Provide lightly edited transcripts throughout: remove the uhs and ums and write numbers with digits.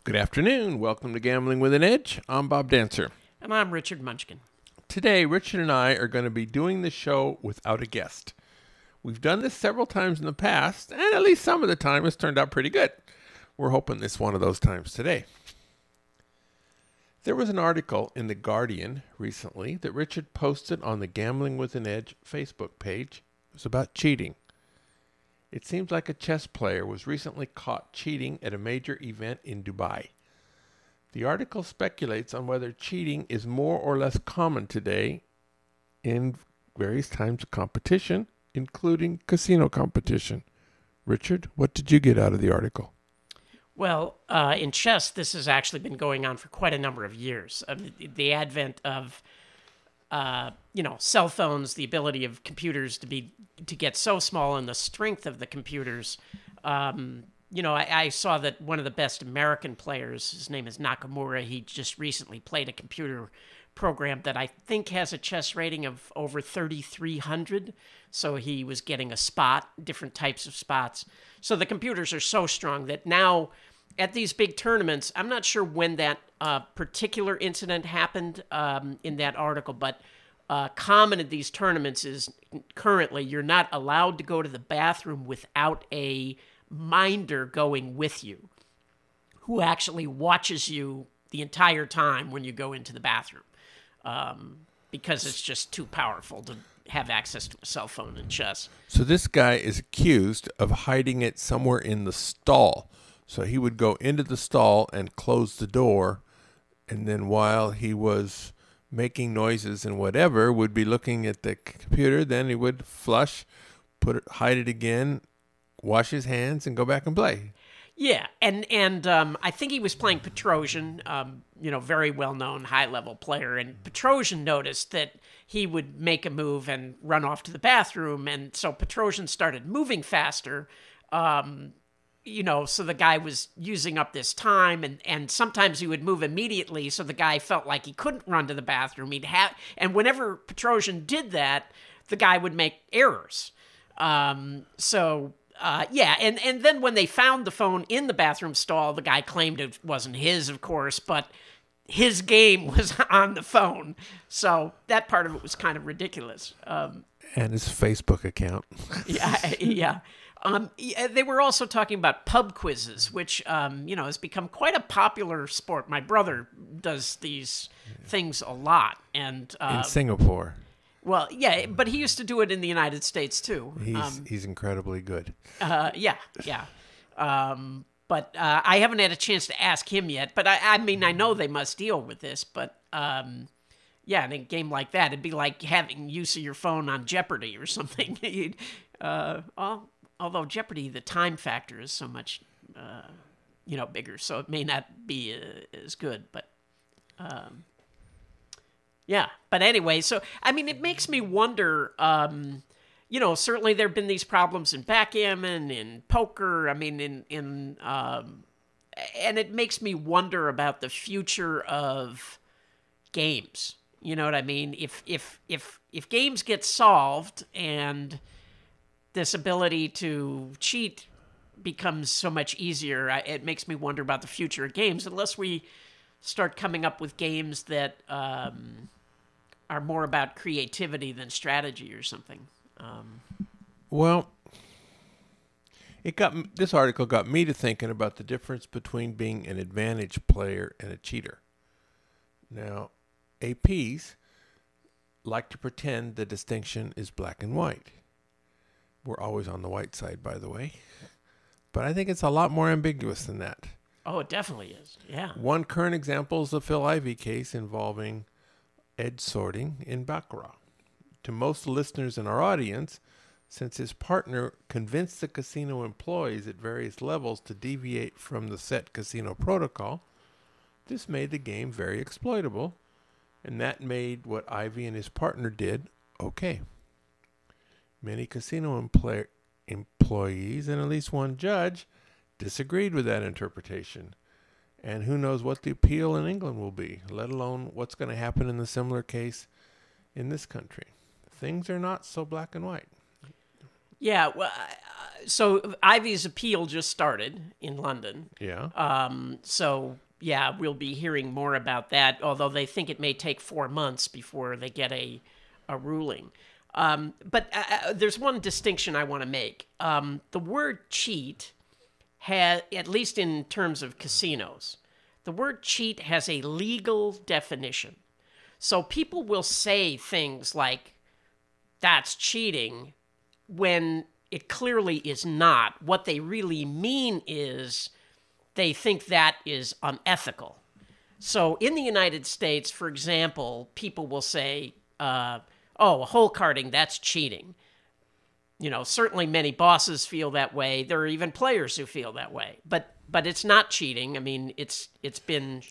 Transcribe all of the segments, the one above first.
Good afternoon. Welcome to Gambling with an Edge. I'm Bob Dancer. And I'm Richard Munchkin. Today, Richard and I are going to be doing the show without a guest. We've done this several times in the past, and at least some of the time it's turned out pretty good. We're hoping it's one of those times today. There was an article in The Guardian recently that Richard posted on the Gambling with an Edge Facebook page. It was about cheating. It seems like a chess player was recently caught cheating at a major event in Dubai. The article speculates on whether cheating is more or less common today in various types of competition, including casino competition. Richard, what did you get out of the article? Well, in chess, this has actually been going on for quite a number of years. The advent of, cell phones, the ability of computers to get so small, and the strength of the computers. I saw that one of the best American players, his name is Nakamura, he just recently played a computer program that I think has a chess rating of over 3,300. So he was getting a spot, different types of spots. So the computers are so strong that now at these big tournaments, I'm not sure when that particular incident happened in that article, but common at these tournaments is currently you're not allowed to go to the bathroom without a minder going with you who actually watches you the entire time when you go into the bathroom because it's just too powerful to have access to a cell phone in chess. So this guy is accused of hiding it somewhere in the stall. So he would go into the stall and close the door, and then while he was making noises and whatever, would be looking at the computer. Then he would flush, hide it again, wash his hands, and go back and play. Yeah, and I think he was playing Petrosian, very well-known high-level player, and Petrosian noticed that he would make a move and run off to the bathroom, and so Petrosian started moving faster, so the guy was using up this time, and sometimes he would move immediately, so the guy felt like he couldn't run to the bathroom. And whenever Petrosian did that, the guy would make errors. And then when they found the phone in the bathroom stall, the guy claimed it wasn't his, of course, but his game was on the phone. So that part of it was kind of ridiculous. And his Facebook account. Yeah. They were also talking about pub quizzes, which, has become quite a popular sport. My brother does these things a lot. And in Singapore. Well, yeah, but he used to do it in the United States, too. He's incredibly good. Yeah. But I haven't had a chance to ask him yet. But I know they must deal with this. But, in a game like that, it'd be like having use of your phone on Jeopardy or something. Although Jeopardy, the time factor is so much, bigger. So it may not be as good. But... But anyway, so, it makes me wonder, certainly there have been these problems in backgammon, in poker, and it makes me wonder about the future of games. You know what I mean? If games get solved and this ability to cheat becomes so much easier, it makes me wonder about the future of games, unless we start coming up with games that are more about creativity than strategy or something. Well, this article got me to thinking about the difference between being an advantage player and a cheater. Now, APs like to pretend the distinction is black and white. We're always on the white side, by the way. But I think it's a lot more ambiguous than that. Oh, it definitely is, yeah. One current example is the Phil Ivey case involving edge sorting in Baccarat. To most listeners in our audience, since his partner convinced the casino employees at various levels to deviate from the set casino protocol, this made the game very exploitable, and that made what Ivey and his partner did okay. Many casino employees and at least one judge disagreed with that interpretation. And who knows what the appeal in England will be, let alone what's going to happen in the similar case in this country. Things are not so black and white. Yeah, well, So Ivy's appeal just started in London. Yeah. So yeah, we'll be hearing more about that, although they think it may take 4 months before they get a ruling. But there's one distinction I want to make. The word cheat has, at least in terms of casinos, the word cheat has a legal definition. So people will say things like, that's cheating, when it clearly is not. What they really mean is they think that is unethical. So in the United States, for example, people will say, hole carding, that's cheating. Certainly many bosses feel that way. There are even players who feel that way. But it's not cheating. I mean, it's been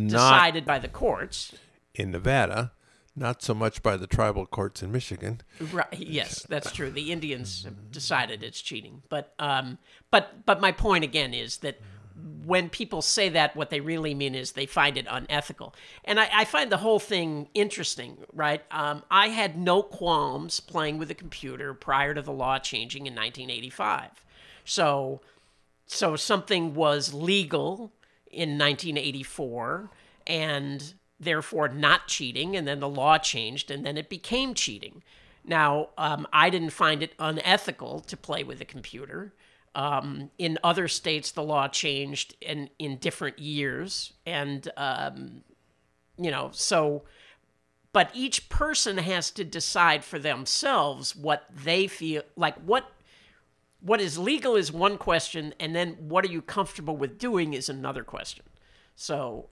decided by the courts. In Nevada, not so much by the tribal courts in Michigan. Right. Yes, that's true. The Indians have decided it's cheating. But my point again is that when people say that, what they really mean is they find it unethical. And I find the whole thing interesting, right? I had no qualms playing with a computer prior to the law changing in 1985. So something was legal in 1984 and therefore not cheating, and then the law changed, and then it became cheating. Now, I didn't find it unethical to play with a computer. In other states, the law changed in different years, and but each person has to decide for themselves what they feel like. What is legal is one question, and then what are you comfortable with doing is another question. So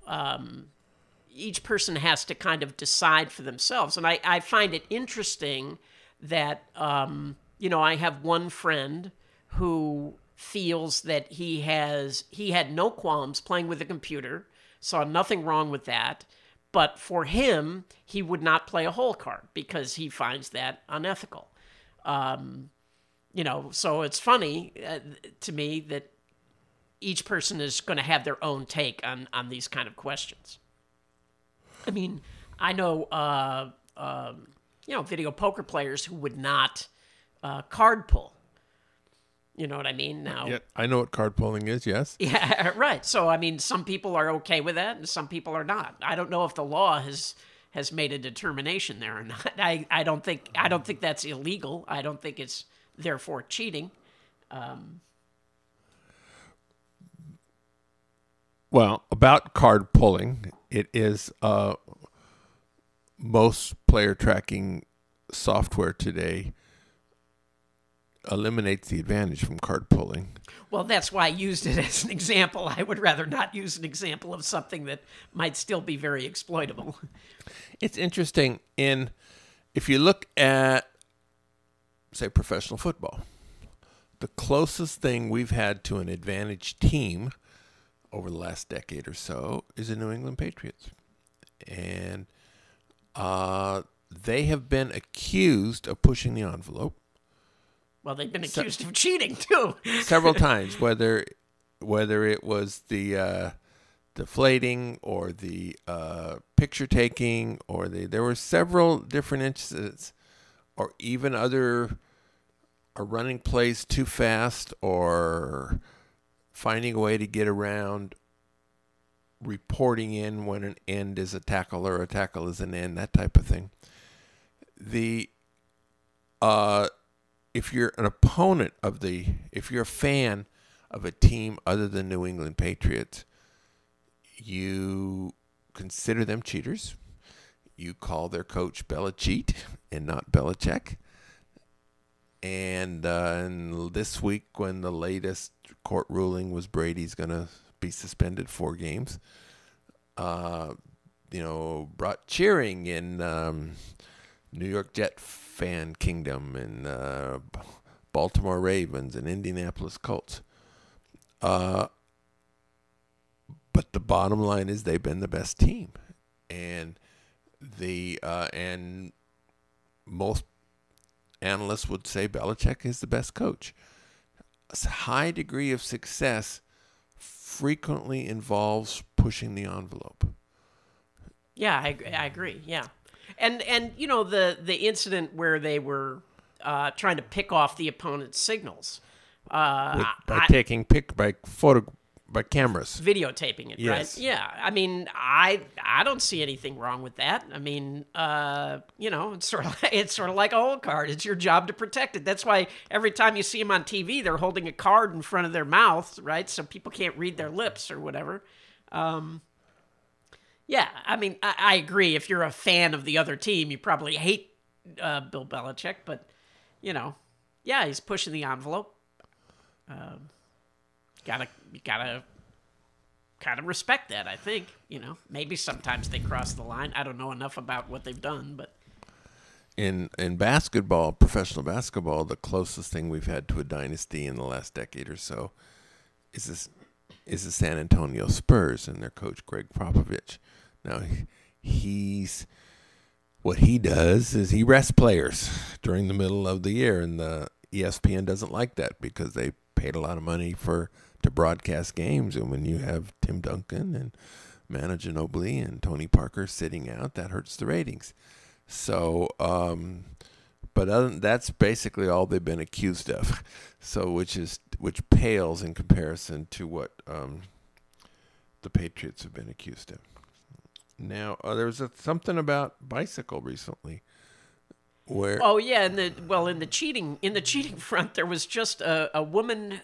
each person has to kind of decide for themselves, and I find it interesting that I have one friend who feels that he had no qualms playing with a computer, saw nothing wrong with that, but for him, he would not play a hole card because he finds that unethical. So it's funny to me that each person is going to have their own take on these kind of questions. I mean, I know, video poker players who would not card pull. You know what I mean? Now, yeah, I know what card pulling is, yes. Yeah, right. So, I mean, some people are okay with that and some people are not. I don't know if the law has made a determination there or not. I don't think that's illegal. I don't think it's therefore cheating. Well, about card pulling, it is most player tracking software today eliminates the advantage from card pulling. Well, that's why I used it as an example. I would rather not use an example of something that might still be very exploitable. It's interesting if you look at, say, professional football, the closest thing we've had to an advantage team over the last decade or so is the New England Patriots. And they have been accused of pushing the envelope. Well, they've been accused of cheating, too. Several times, whether it was the deflating or the picture taking, or there were several different instances, or even other running plays too fast, or finding a way to get around reporting in when an end is a tackle or a tackle is an end, that type of thing. If you're an opponent if you're a fan of a team other than New England Patriots, you consider them cheaters. You call their coach Belichick and not Belichick. And this week, when the latest court ruling was Brady's going to be suspended 4 games, brought cheering in New York Jet fan kingdom and Baltimore Ravens and Indianapolis Colts. But the bottom line is they've been the best team, and and most analysts would say Belichick is the best coach. A high degree of success frequently involves pushing the envelope. Yeah, I agree. Yeah. And the incident where they were trying to pick off the opponent's signals, By taking by cameras. Videotaping it, Yes. right? Yeah. I mean, I don't see anything wrong with that. I mean, it's sort of like a hole card. It's your job to protect it. That's why every time you see them on TV, they're holding a card in front of their mouth, right? So people can't read their lips or whatever. Yeah, I mean, I agree. If you're a fan of the other team, you probably hate Bill Belichick, but yeah, he's pushing the envelope. You gotta kind of respect that, I think. Maybe sometimes they cross the line. I don't know enough about what they've done, but In basketball, professional basketball, the closest thing we've had to a dynasty in the last decade or so is the San Antonio Spurs and their coach Greg Popovich. Now what he does is he rests players during the middle of the year, and the ESPN doesn't like that because they paid a lot of money to broadcast games, and when you have Tim Duncan and Manu Ginobili and Tony Parker sitting out, that hurts the ratings. So, but that's basically all they've been accused of. So, which pales in comparison to what the Patriots have been accused of. Now, there was something about bicycle recently. Oh yeah, in the cheating front, there was just a woman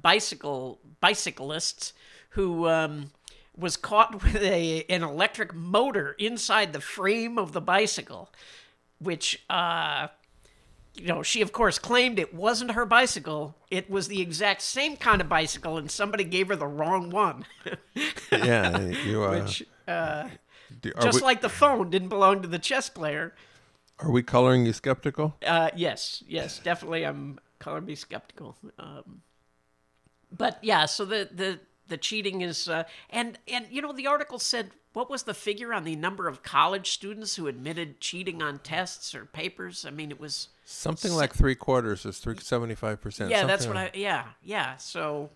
bicyclist who was caught with an electric motor inside the frame of the bicycle, which she of course claimed it wasn't her bicycle. It was the exact same kind of bicycle, and somebody gave her the wrong one. Yeah, which like the phone didn't belong to the chess player. Are we coloring you skeptical? Yes, definitely. I'm coloring me skeptical. But yeah, so the cheating is, and the article said, what was the figure on the number of college students who admitted cheating on tests or papers? I mean, it was something like 3/4 is 75%. Yeah, that's what yeah. So,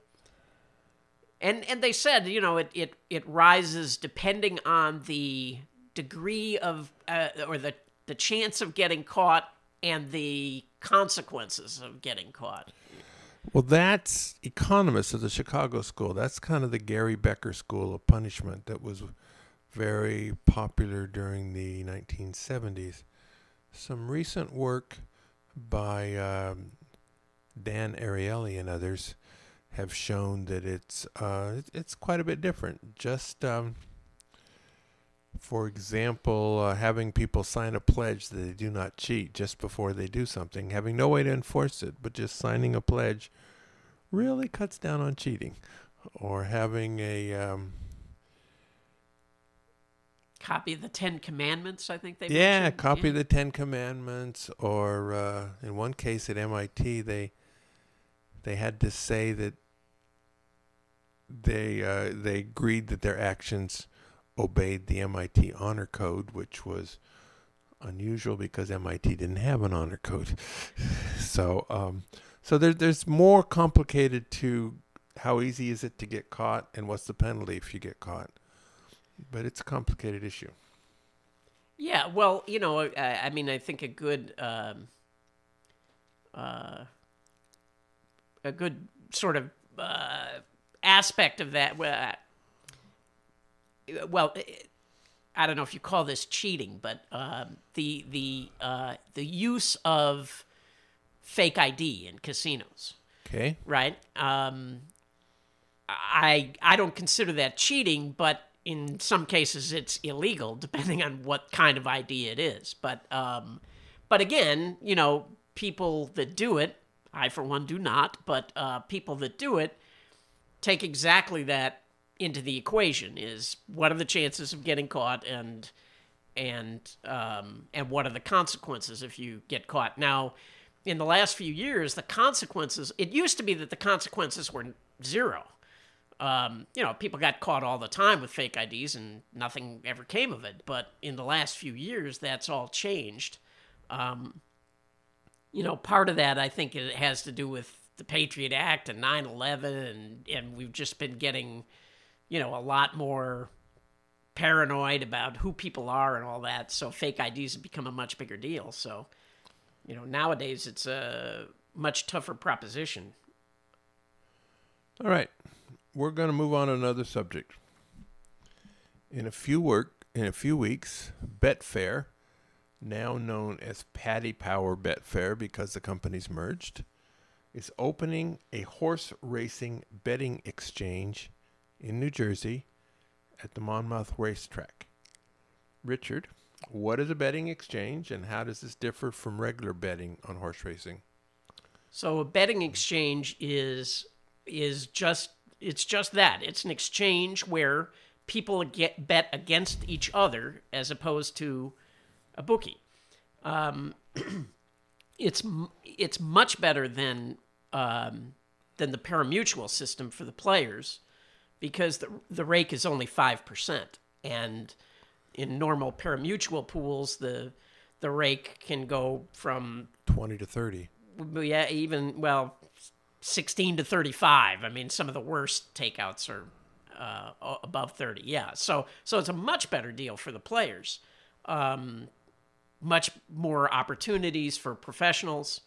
and they said, it rises depending on the degree of or the chance of getting caught and the consequences of getting caught. Well, that's economists of the Chicago School. That's kind of the Gary Becker school of punishment that was very popular during the 1970s. Some recent work by Dan Ariely and others have shown that it's quite a bit different. Just for example, having people sign a pledge that they do not cheat just before they do something, having no way to enforce it, but just signing a pledge really cuts down on cheating. Or having a copy of the 10 Commandments, I think they mentioned. Copy of the 10 Commandments. Or in one case at MIT, they had to say that they agreed that their actions obeyed the MIT honor code, which was unusual because MIT didn't have an honor code. So there's more complicated to how easy is it to get caught and what's the penalty if you get caught. But it's a complicated issue. Yeah, well, I mean, I think a good sort of aspect of that. Well, I don't know if you call this cheating, but the use of fake ID in casinos. Okay. Right. I don't consider that cheating, but in some cases it's illegal, depending on what kind of ID it is. But again, people that do it, I for one do not, but people that do it take exactly that into the equation. Is what are the chances of getting caught, and what are the consequences if you get caught? Now, in the last few years, the consequences, it used to be that the consequences were zero. People got caught all the time with fake IDs and nothing ever came of it. But in the last few years, that's all changed. Part of that, I think, it has to do with the Patriot Act and 9/11, and we've just been getting, a lot more paranoid about who people are and all that. So fake IDs have become a much bigger deal. So, nowadays it's a much tougher proposition. All right. We're going to move on to another subject. In a few weeks, Betfair, now known as Paddy Power Betfair because the companies merged, is opening a horse racing betting exchange in New Jersey at the Monmouth Racetrack. Richard, what is a betting exchange and how does this differ from regular betting on horse racing? So a betting exchange is just that. It's an exchange where people bet against each other as opposed to a bookie. It's much better than the pari-mutuel system for the players because the rake is only 5%, and in normal pari-mutuel pools the rake can go from 20 to 30. Yeah, even 16 to 35. I mean, some of the worst takeouts are above 30. Yeah, so it's a much better deal for the players. Much more opportunities for professionals.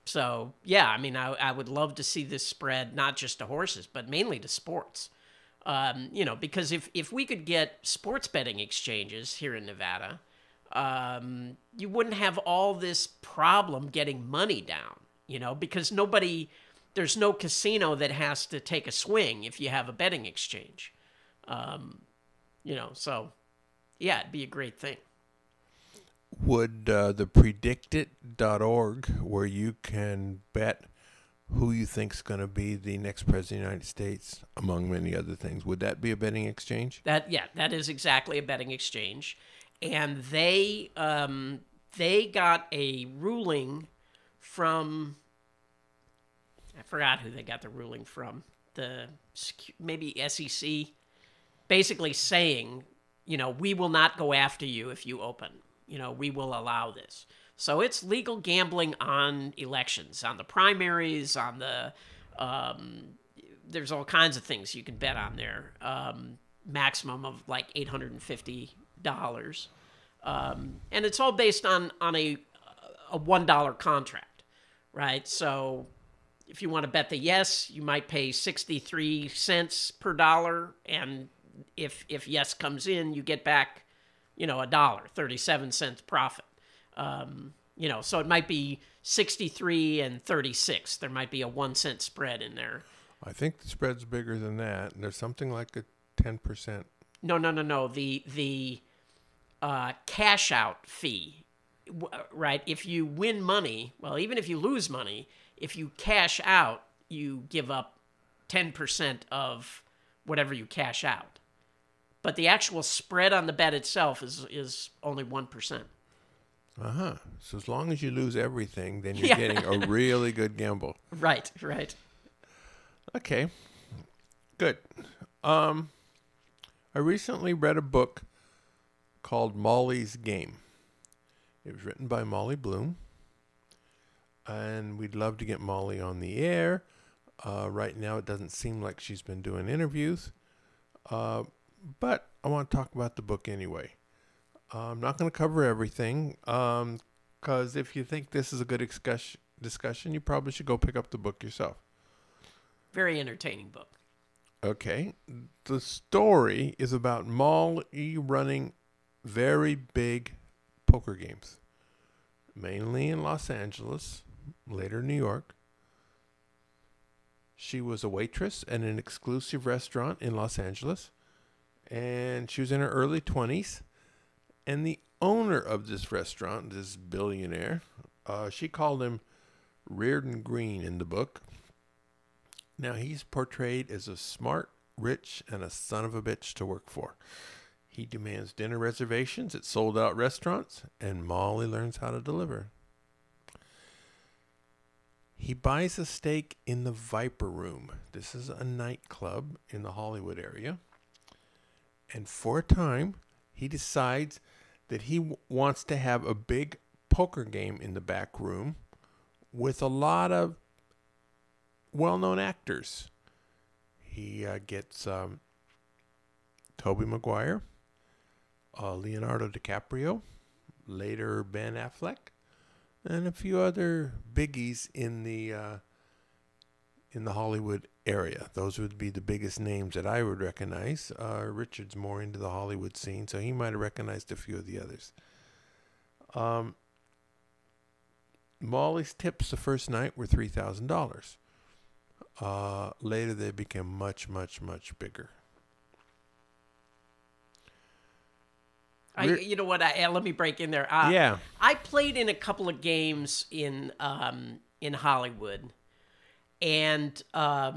So yeah, I mean, I would love to see this spread not just to horses, but mainly to sports. Because if we could get sports betting exchanges here in Nevada, you wouldn't have all this problem getting money down, because there's no casino that has to take a swing if you have a betting exchange. So yeah, it'd be a great thing. Would the predictit.org, where you can bet who you think is going to be the next president of the United States, among many other things, would that be a betting exchange? That is exactly a betting exchange. And they got a ruling from, I forgot who they got the ruling from, maybe SEC, basically saying, we will not go after you if you open. We will allow this. So it's legal gambling on elections, on the primaries, on the, there's all kinds of things you can bet on there. Maximum of like $850. And it's all based on a $1 contract, right? So if you want to bet the yes, you might pay 63 cents per dollar. And if yes comes in, you get back, $1, 37 cents profit. So it might be 63 and 36. There might be a 1 cent spread in there. I think the spread's bigger than that. There's something like a 10%. No. The cash out fee, right? If you win money, even if you lose money, if you cash out, you give up 10% of whatever you cash out. But the actual spread on the bet itself is only 1%. Uh-huh. So as long as you lose everything, then you're getting a really good gamble. Right. Okay. Good. I recently read a book called Molly's Game. It was written by Molly Bloom. And we'd love to get Molly on the air. Right now, it doesn't seem like she's been doing interviews. But I want to talk about the book anyway. I'm not going to cover everything. Because if you think this is a good discussion, you probably should go pick up the book yourself. Very entertaining book. Okay. The story is about Molly running very big poker games, mainly in Los Angeles, later New York. She was a waitress at an exclusive restaurant in Los Angeles, and she was in her early 20s. And the owner of this restaurant, this billionaire, she called him Reardon Green in the book. Now, he's portrayed as a smart, rich, and a son of a bitch to work for. He demands dinner reservations at sold-out restaurants, and Molly learns how to deliver. He buys a stake in the Viper Room. This is a nightclub in the Hollywood area. And for a time, he decides that he wants to have a big poker game in the back room with a lot of well-known actors. He gets Tobey Maguire, Leonardo DiCaprio, later Ben Affleck, and a few other biggies in the in the Hollywood area. Those would be the biggest names that I would recognize. Richard's more into the Hollywood scene, so he might have recognized a few of the others. Molly's tips the first night were $3,000. Later, they became much, much, much bigger. You know what? Let me break in there. Yeah. I played in a couple of games in Hollywood, and a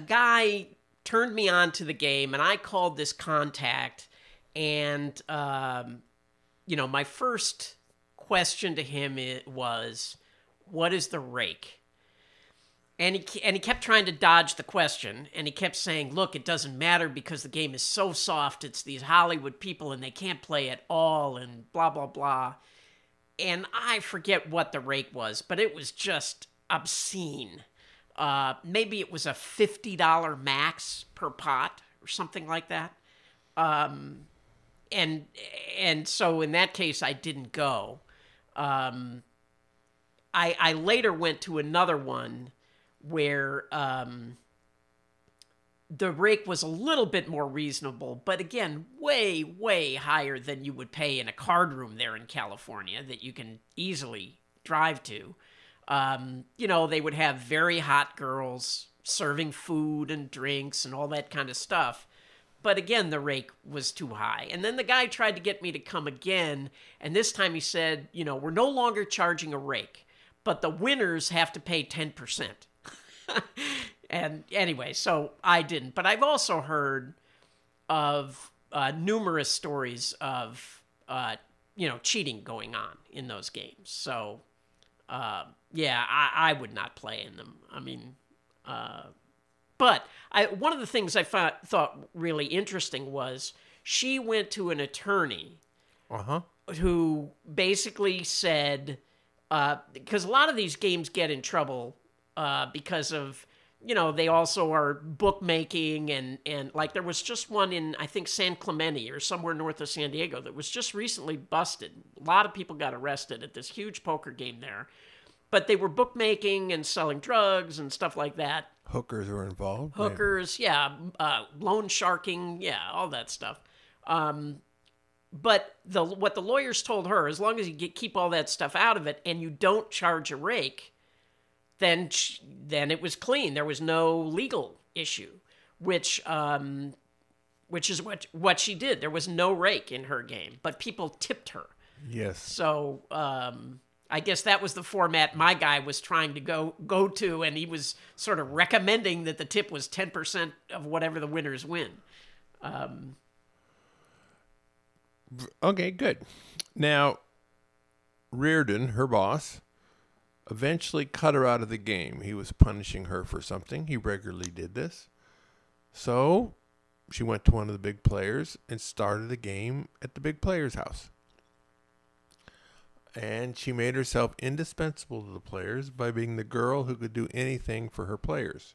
guy turned me on to the game, and I called this contact, and my first question to him was, "What is the rake?" And he kept trying to dodge the question, and he kept saying, "Look, it doesn't matter because the game is so soft. It's these Hollywood people, and they can't play at all, and blah, blah, blah." And I forget what the rate was, but it was just obscene. Maybe it was a $50 max per pot or something like that. And so in that case, I didn't go. I later went to another one where the rake was a little bit more reasonable, but again, way, way higher than you would pay in a card room there in California that you can easily drive to. They would have very hot girls serving food and drinks and all that kind of stuff. But again, the rake was too high. And then the guy tried to get me to come again, and this time he said, we're no longer charging a rake, but the winners have to pay 10%. And anyway, so I didn't. But I've also heard of numerous stories of, cheating going on in those games. So, I would not play in them. I mean, but one of the things I thought really interesting was she went to an attorney who basically said, because a lot of these games get in trouble because of, they also are bookmaking and like there was just one in, I think, San Clemente or somewhere north of San Diego that was just recently busted. A lot of people got arrested at this huge poker game there. But they were bookmaking and selling drugs and stuff like that. Hookers were involved. Hookers, yeah. Loan sharking, yeah, all that stuff. But what the lawyers told her, as long as you keep all that stuff out of it and you don't charge a rake, then it was clean. There was no legal issue, which is what she did. There was no rake in her game, but people tipped her. Yes. So I guess that was the format my guy was trying to go to, and he was sort of recommending that the tip was 10% of whatever the winners win. Okay, good. Now, Reardon, her boss, eventually cut her out of the game. He was punishing her for something. He regularly did this. So she went to one of the big players and started a game at the big player's house. And she made herself indispensable to the players by being the girl who could do anything for her players.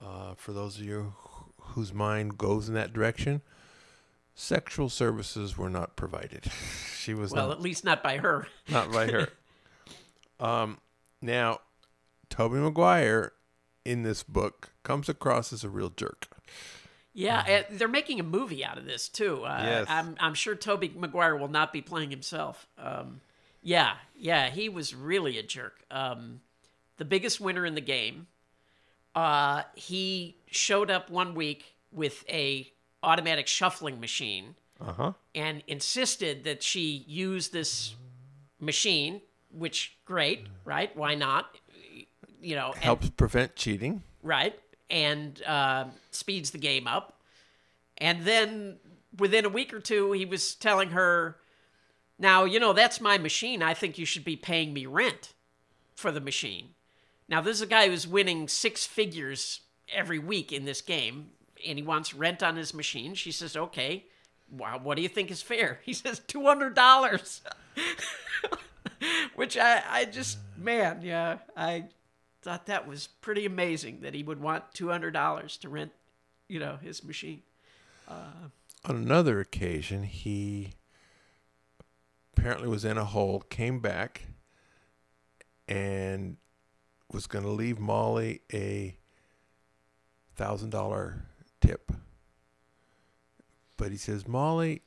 For those of you whose mind goes in that direction, sexual services were not provided. She was at least not by her. Not by her. Now, Tobey Maguire in this book comes across as a real jerk. Yeah, they're making a movie out of this too. Yes. I'm sure Tobey Maguire will not be playing himself. Yeah, he was really a jerk. The biggest winner in the game. He showed up one week with a automatic shuffling machine and insisted that she use this machine, which great, right? Why not? Helps prevent cheating. Right. And speeds the game up. And then within a week or two, he was telling her, now, that's my machine. I think you should be paying me rent for the machine. Now, this is a guy who's winning 6 figures every week in this game, and he wants rent on his machine. She says, okay, well, what do you think is fair? He says, $200. Which I just, man, yeah, I thought that was pretty amazing that he would want $200 to rent, his machine. On another occasion, he apparently was in a hole, came back, and was going to leave Molly a $1,000 tip. But he says, Molly,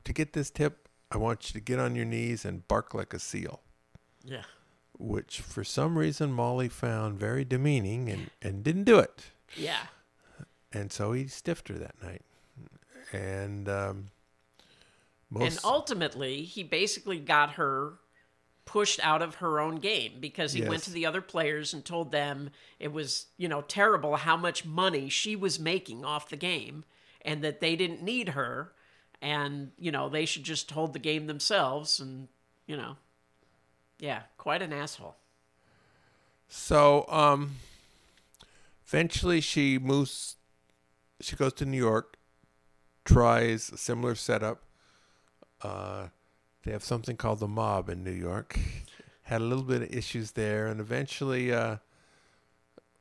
to get this tip, I want you to get on your knees and bark like a seal. Yeah. Which, for some reason, Molly found very demeaning and didn't do it. Yeah. And so he stiffed her that night. And and ultimately, he basically got her pushed out of her own game because he went to the other players and told them it was, terrible how much money she was making off the game and that they didn't need her and, they should just hold the game themselves and, yeah, quite an asshole. So, eventually she goes to New York, tries a similar setup. They have something called the mob in New York. Had a little bit of issues there, and eventually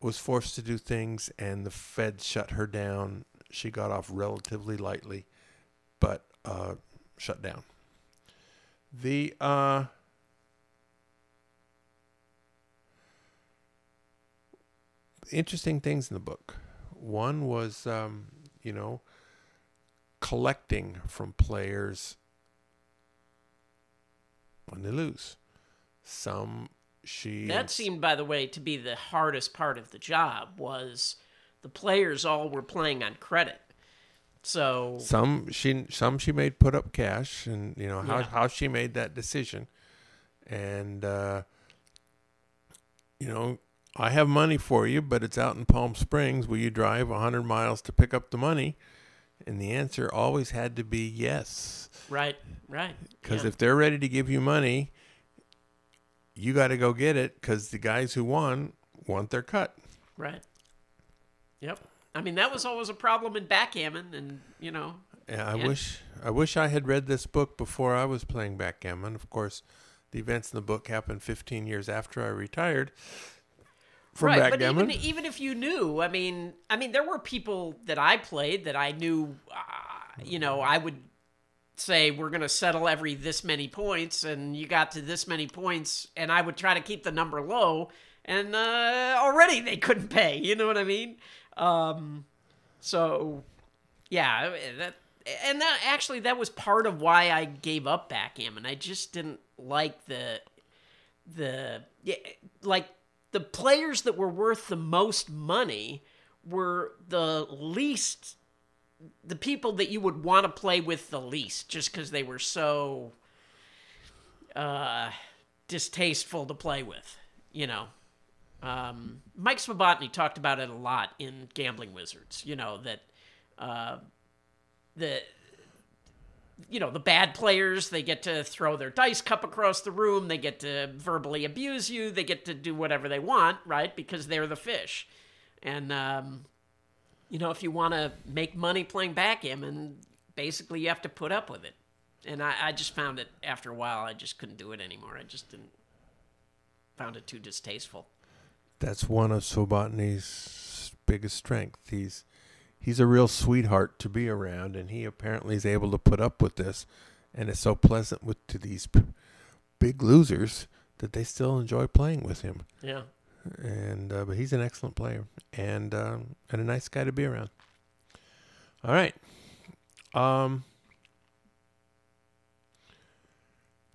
was forced to do things, and the feds shut her down. She got off relatively lightly, but shut down. The interesting things in the book. One was, collecting from players when they lose. That seemed, by the way, to be the hardest part of the job was the players all were playing on credit. So some she made put up cash, and how she made that decision. And I have money for you, but it's out in Palm Springs. Will you drive 100 miles to pick up the money? And the answer always had to be yes. Right. Because if they're ready to give you money, you got to go get it because the guys who won want their cut. Right. Yep. I mean, that was always a problem in backgammon, and Yeah, I wish I had read this book before I was playing backgammon. Of course, the events in the book happened 15 years after I retired from backgammon. But even if you knew, I mean, there were people that I played that I knew. I would say we're going to settle every this many points, and you got to this many points, and I would try to keep the number low, and already they couldn't pay. You know what I mean? So, yeah, that was part of why I gave up backgammon. I just didn't like the players that were worth the most money were the people that you would want to play with the least, just because they were so distasteful to play with, Mike Svobodny talked about it a lot in Gambling Wizards, that the bad players, they get to throw their dice cup across the room, they get to verbally abuse you, they get to do whatever they want, right? Because they're the fish. And, if you want to make money playing backgammon, basically you have to put up with it. And I just found it, after a while, I just couldn't do it anymore. I just found it too distasteful. That's one of Svobodny's biggest strengths. He's a real sweetheart to be around, and he apparently is able to put up with this, and it's so pleasant to these big losers that they still enjoy playing with him. Yeah. And but he's an excellent player and a nice guy to be around. All right.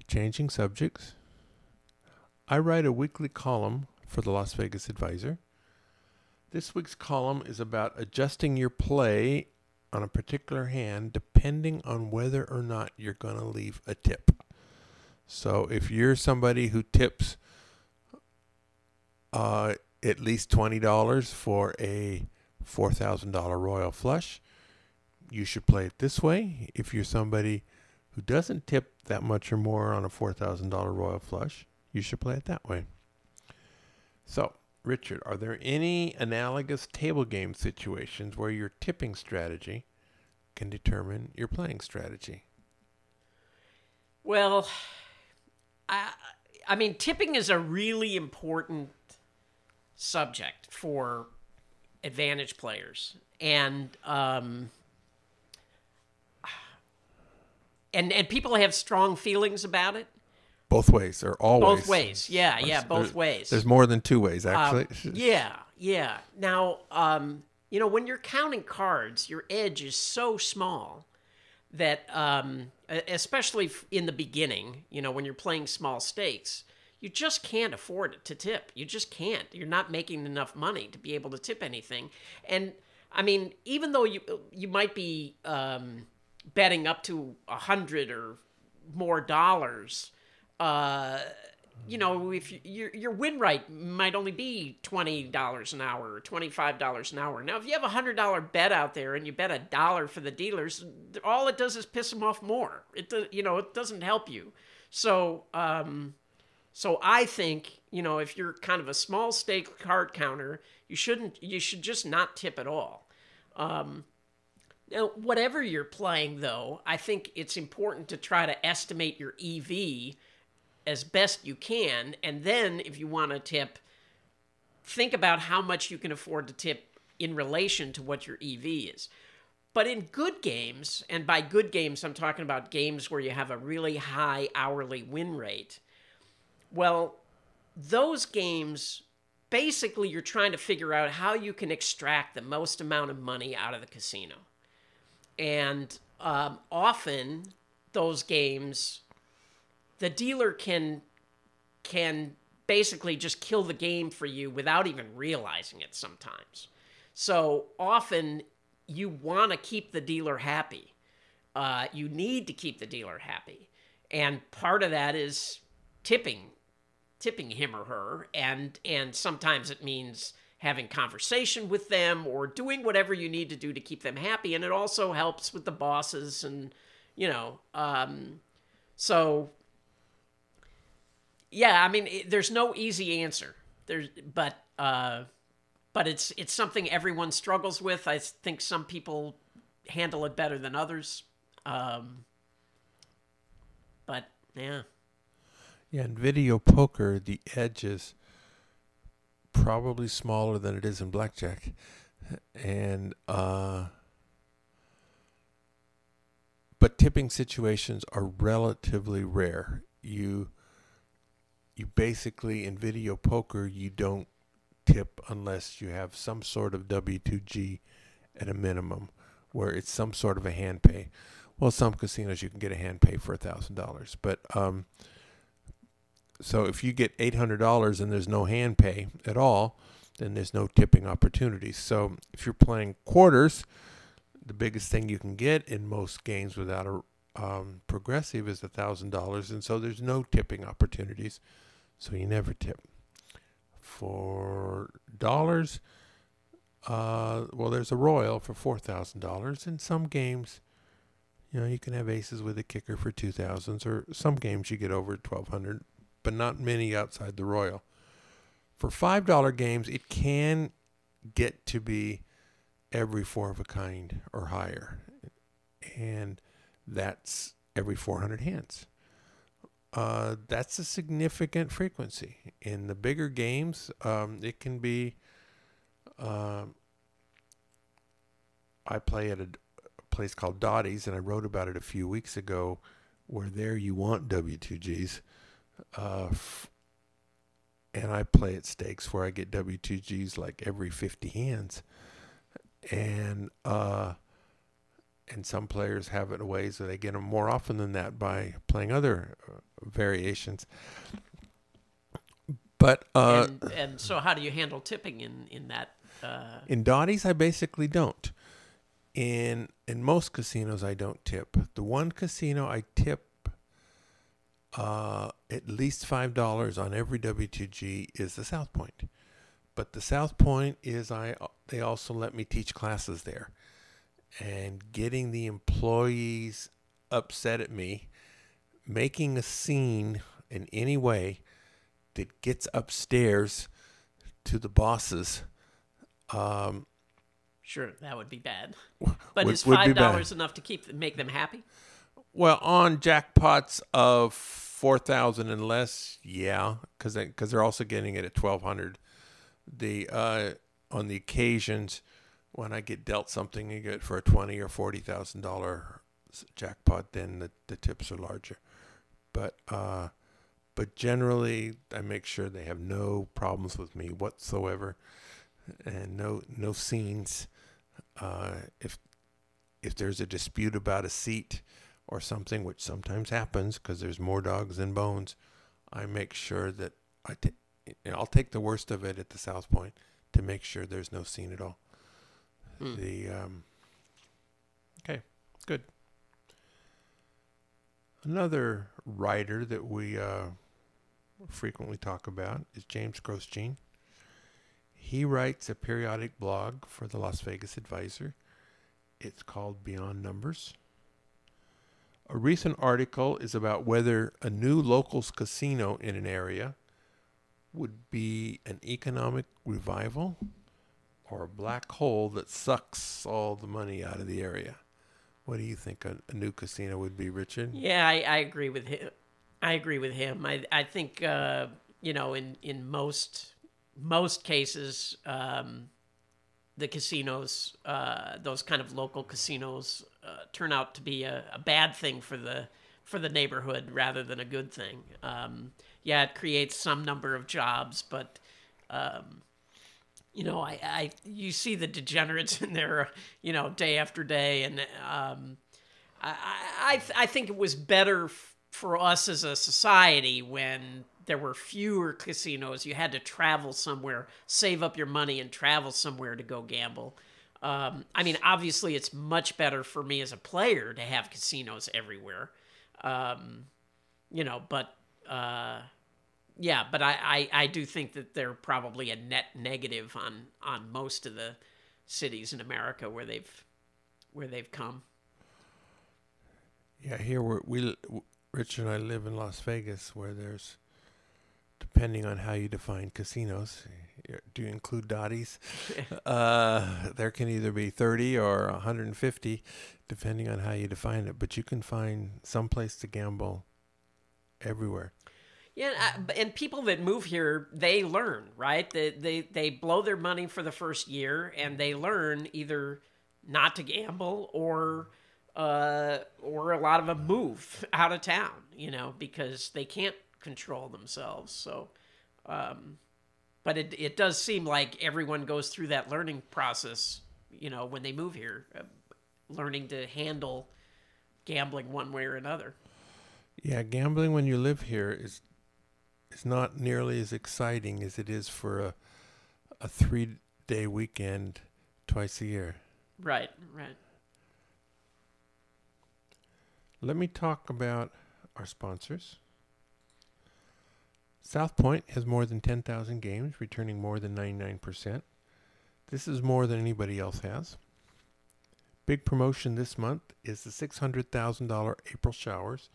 Changing subjects. I write a weekly column for the Las Vegas Advisor. This week's column is about adjusting your play on a particular hand depending on whether or not you're going to leave a tip. So if you're somebody who tips at least $20 for a $4,000 royal flush, you should play it this way. If you're somebody who doesn't tip that much or more on a $4,000 royal flush, you should play it that way. So, Richard, are there any analogous table game situations where your tipping strategy can determine your playing strategy? Well, I mean, tipping is a really important subject for advantage players, and people have strong feelings about it. Both ways or always? Both ways. Yeah, both ways. There's more than two ways, actually. Yeah. Now, when you're counting cards, your edge is so small that, especially in the beginning, when you're playing small stakes, you just can't afford to tip. You just can't. You're not making enough money to be able to tip anything. And, I mean, even though you might be betting up to $100 or more dollars, if your win rate might only be $20 an hour or $25 an hour. Now, if you have a $100 bet out there and you bet $1 for the dealers, all it does is piss them off more. It doesn't help you. So I think, if you're kind of a small stake card counter, you should just not tip at all. Now, whatever you're playing, though, I think it's important to try to estimate your EV as best you can. And then if you want to tip, think about how much you can afford to tip in relation to what your EV is. But in good games, and by good games, I'm talking about games where you have a really high hourly win rate. Well, those games, basically you're trying to figure out how you can extract the most amount of money out of the casino. And often those games, the dealer can basically just kill the game for you without even realizing it sometimes. So often you want to keep the dealer happy. You need to keep the dealer happy. And part of that is tipping him or her. And sometimes it means having conversation with them or doing whatever you need to do to keep them happy. And it also helps with the bosses and, so yeah, I mean, there's no easy answer. But it's something everyone struggles with. I think some people handle it better than others. But yeah. Yeah, in video poker, the edge is probably smaller than it is in blackjack. And but tipping situations are relatively rare. You basically, in video poker, you don't tip unless you have some sort of W2G at a minimum, where it's some sort of a hand pay. Well, some casinos you can get a hand pay for $1,000, but so if you get $800 and there's no hand pay at all, then there's no tipping opportunities. So if you're playing quarters, the biggest thing you can get in most games without a progressive is $1,000, and so there's no tipping opportunities. So you never tip. For dollars, well, there's a royal for $4,000. In some games, you can have aces with a kicker for 2,000s, or some games you get over 1,200, but not many outside the royal. For $5 games, it can get to be every four of a kind or higher, and that's every 400 hands. That's a significant frequency. In the bigger games, it can be, I play at a place called Dottie's, and I wrote about it a few weeks ago, where there you want W2Gs. And I play at stakes where I get W2Gs like every 50 hands. And some players have it in ways that they get them more often than that by playing other variations. But and so how do you handle tipping in that? In Dottie's, I basically don't. In most casinos, I don't tip. The one casino I tip at least $5 on every W2G is the South Point. But the South Point is they also let me teach classes there. And getting the employees upset at me, making a scene in any way that gets upstairs to the bosses. Sure, that would be bad. But is $5 $5 enough to make them happy? Well, on jackpots of 4,000 and less, yeah, because they're also getting it at 1,200. On the occasions when I get dealt something, you get for a $20,000 or $40,000 jackpot, then the tips are larger. But But generally, I make sure they have no problems with me whatsoever, and no scenes. If there's a dispute about a seat or something, which sometimes happens because there's more dogs than bones, I make sure that I'll take the worst of it at the South Point to make sure there's no scene at all. Okay, good. Another writer that we frequently talk about is James Krause. He writes a periodic blog for the Las Vegas Advisor. It's called Beyond Numbers. A recent article is about whether a new locals casino in an area would be an economic revival or a black hole that sucks all the money out of the area. What do you think a new casino would be, Richard? Yeah, I agree with him. I think in most cases, the casinos, those kind of local casinos, turn out to be a bad thing for the neighborhood rather than a good thing. Yeah, it creates some number of jobs, but you see the degenerates in there, day after day, and I think it was better for us as a society when there were fewer casinos. You had to travel somewhere, save up your money, and travel somewhere to go gamble. Obviously, it's much better for me as a player to have casinos everywhere. But I do think that they're probably a net negative on most of the cities in America where they've come. Yeah, here Richard and I live in Las Vegas, where there's, depending on how you define casinos, do you include Dottie's? There can either be 30 or 150, depending on how you define it. But you can find some place to gamble everywhere. Yeah, and people that move here, they learn, right? They blow their money for the first year, and they learn either not to gamble or a lot of them move out of town, because they can't control themselves. So, but it does seem like everyone goes through that learning process, when they move here, learning to handle gambling one way or another. Yeah, gambling when you live here is not nearly as exciting as it is for a 3-day weekend twice a year. Right. Let me talk about our sponsors. South Point has more than 10,000 games, returning more than 99%. This is more than anybody else has. Big promotion this month is the $600,000 April showers.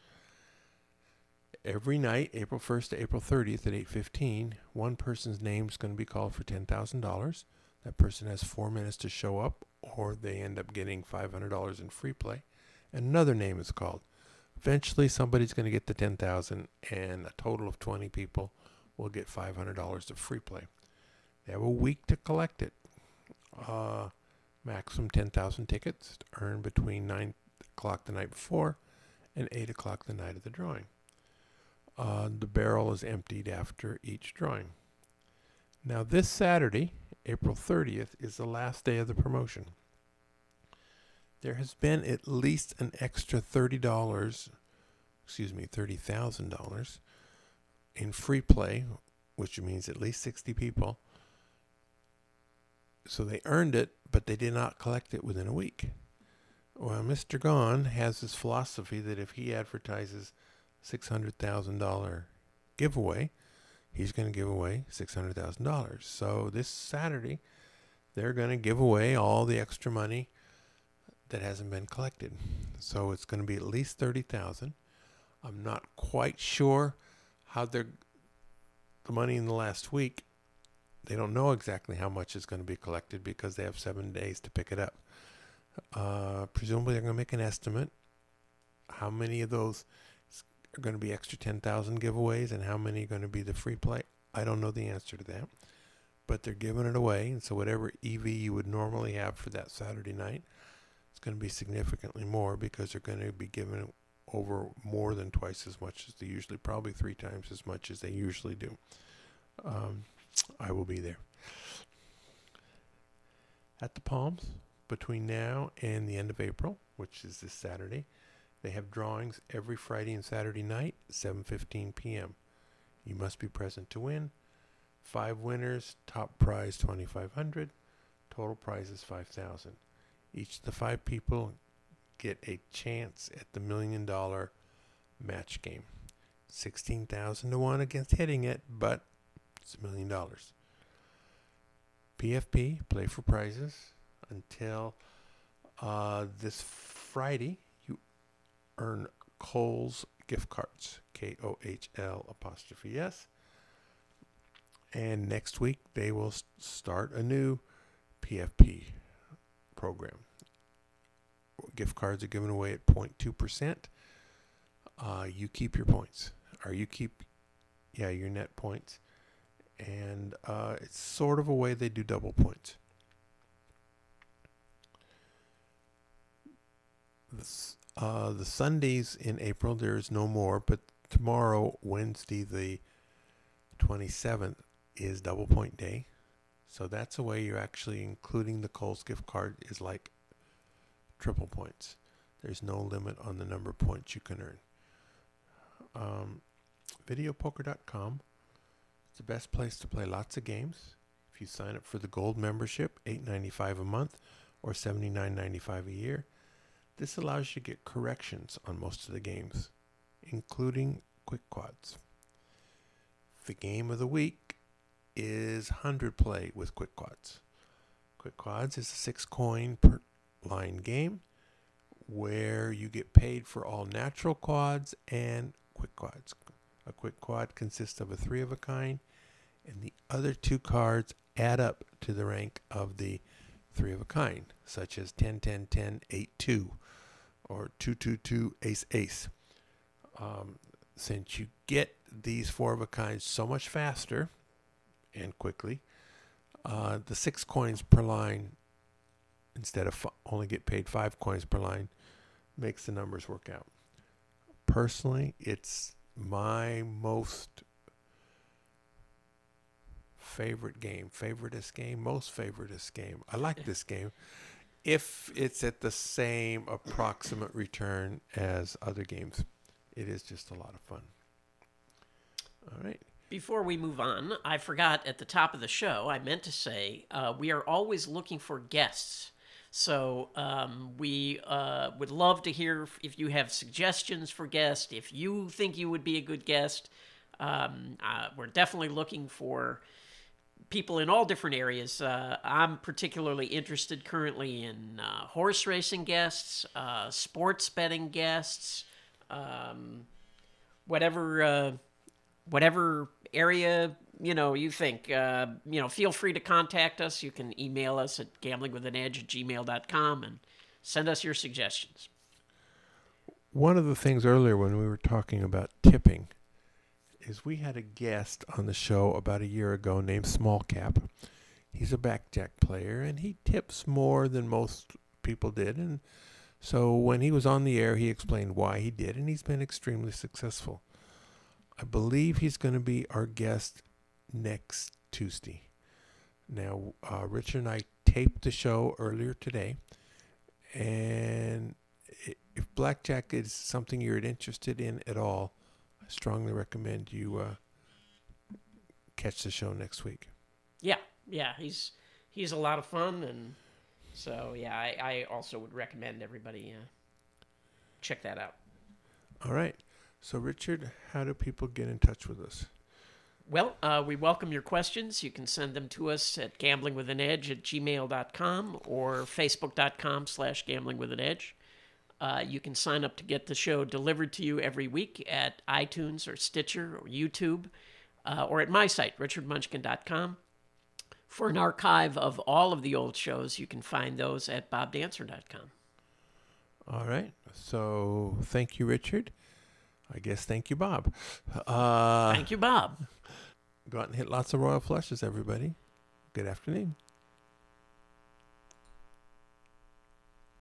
Every night, April 1st to April 30th at 8:15, one person's name is going to be called for $10,000. That person has 4 minutes to show up, or they end up getting $500 in free play. Another name is called. Eventually, somebody's going to get the $10,000, and a total of 20 people will get $500 of free play. They have a week to collect it. Maximum 10,000 tickets earned between 9 o'clock the night before and 8 o'clock the night of the drawing. The barrel is emptied after each drawing. Now, this Saturday, April 30th, is the last day of the promotion. There has been at least an extra $30,000 in free play, which means at least 60 people. So they earned it, but they did not collect it within a week. Well, Mr. Gone has this philosophy that if he advertises $600,000 giveaway, he's going to give away $600,000. So this Saturday, they're going to give away all the extra money that hasn't been collected. So it's going to be at least $30,000. I'm not quite sure how the money in the last week, they don't know exactly how much is going to be collected because they have 7 days to pick it up. Presumably they're going to make an estimate. How many of those are going to be extra 10,000 giveaways and how many are going to be the free play? I don't know the answer to that. But they're giving it away, and so whatever EV you would normally have for that Saturday night, it's going to be significantly more because they're going to be giving over more than twice as much as they usually, probably 3 times as much as they usually do. I will be there. At the Palms, between now and the end of April, which is this Saturday, they have drawings every Friday and Saturday night, 7:15 p.m. You must be present to win. 5 winners, top prize $2,500, total prize is $5,000. Each of the 5 people get a chance at the $1 million match game. 16,000 to 1 against hitting it, but it's $1 million. PFP, play for prizes, until this Friday. You earn Kohl's gift cards, KOHL''S. And next week they will start a new PFP program. Gift cards are given away at 0.2%. You keep your points, or you keep, your net points. And it's sort of a way they do double points. The Sundays in April, there's no more, but tomorrow, Wednesday the 27th, is double point day. So that's a way you're actually including the Kohl's gift card is like triple points. There's no limit on the number of points you can earn. Videopoker.com is the best place to play lots of games. If you sign up for the gold membership, $8.95 a month or $79.95 a year, this allows you to get corrections on most of the games, including quick quads. The game of the week is 100 play with quick quads. Quick quads is a 6 coin per line game where you get paid for all natural quads and quick quads. A quick quad consists of a 3 of a kind, and the other 2 cards add up to the rank of the 3 of a kind, such as 10, 10, 10, 8, 2, or 2, 2, 2, ace, ace. Since you get these 4 of a kinds so much faster and quickly, the 6 coins per line, instead of only get paid 5 coins per line, makes the numbers work out. Personally, it's my most favoritist game. I like this game if it's at the same approximate return as other games. It is just a lot of fun. All right. Before we move on, I forgot at the top of the show, I meant to say we are always looking for guests. So we would love to hear if you have suggestions for guests, if you think you would be a good guest. We're definitely looking for people in all different areas. I'm particularly interested currently in horse racing guests, sports betting guests, whatever area you think. Feel free to contact us. You can email us at gamblingwithanedge@gmail.com and send us your suggestions. One of the things earlier when we were talking about tipping is we had a guest on the show about a year ago named Smallcap. He's a blackjack player, and he tips more than most people did. And so when he was on the air, he explained why he did, and he's been extremely successful. I believe he's going to be our guest next Tuesday. Now, Richard and I taped the show earlier today, and if blackjack is something you're interested in at all, I strongly recommend you catch the show next week. Yeah, he's a lot of fun, and so I also would recommend everybody check that out. All right. So, Richard, how do people get in touch with us? Well, we welcome your questions. You can send them to us at gamblingwithanedge@gmail.com or facebook.com/gamblingwithanedge. You can sign up to get the show delivered to you every week at iTunes or Stitcher or YouTube or at my site, richardmunchkin.com. For an archive of all of the old shows, you can find those at bobdancer.com. All right. So, thank you, Richard. I guess thank you, Bob. Thank you, Bob. Go out and hit lots of royal flushes, everybody. Good afternoon.